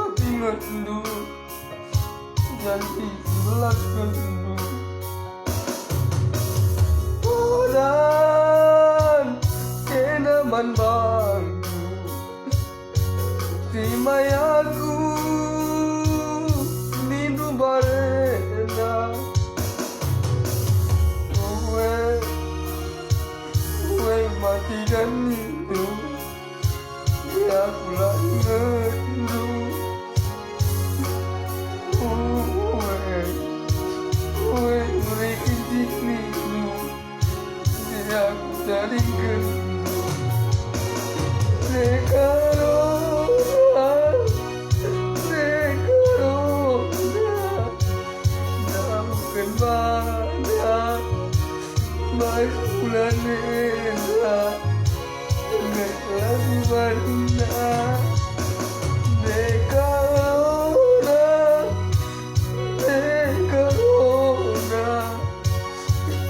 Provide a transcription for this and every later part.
hati ngendu janji 11 kendu dan kena man bangku timai aku nindu barena mati dan hidup ya pula ngendu mereka dinidu dia aku jadi gendu Sekarona dalamkan banyak baik bulan merah dengan lagu warna Sekarona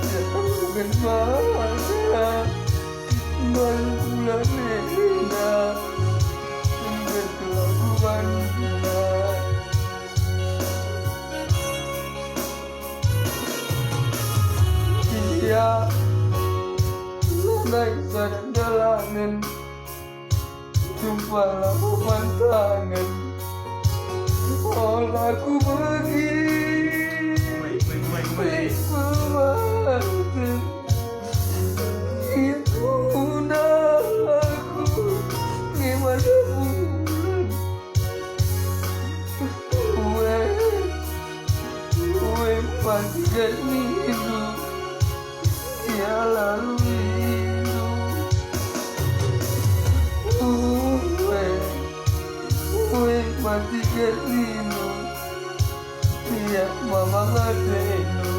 dalamkan banyak baik bulan merah dengan lagu warna Iya naik sadar dalanan jumpalah pemandangan olah ku pergi bermata itu aku gimana bulan gue panjang hidup ya lalu mati ketinu ya mama ngadenu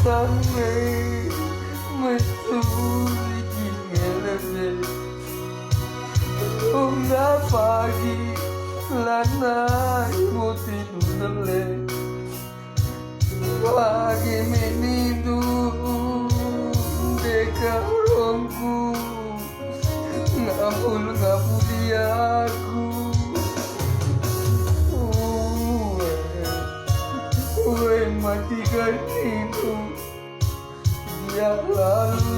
tantang mesuri gingelene pagi lana ibu tidur le pagi menidu dekat rongku ngapuli aku mati kan itu dia lalu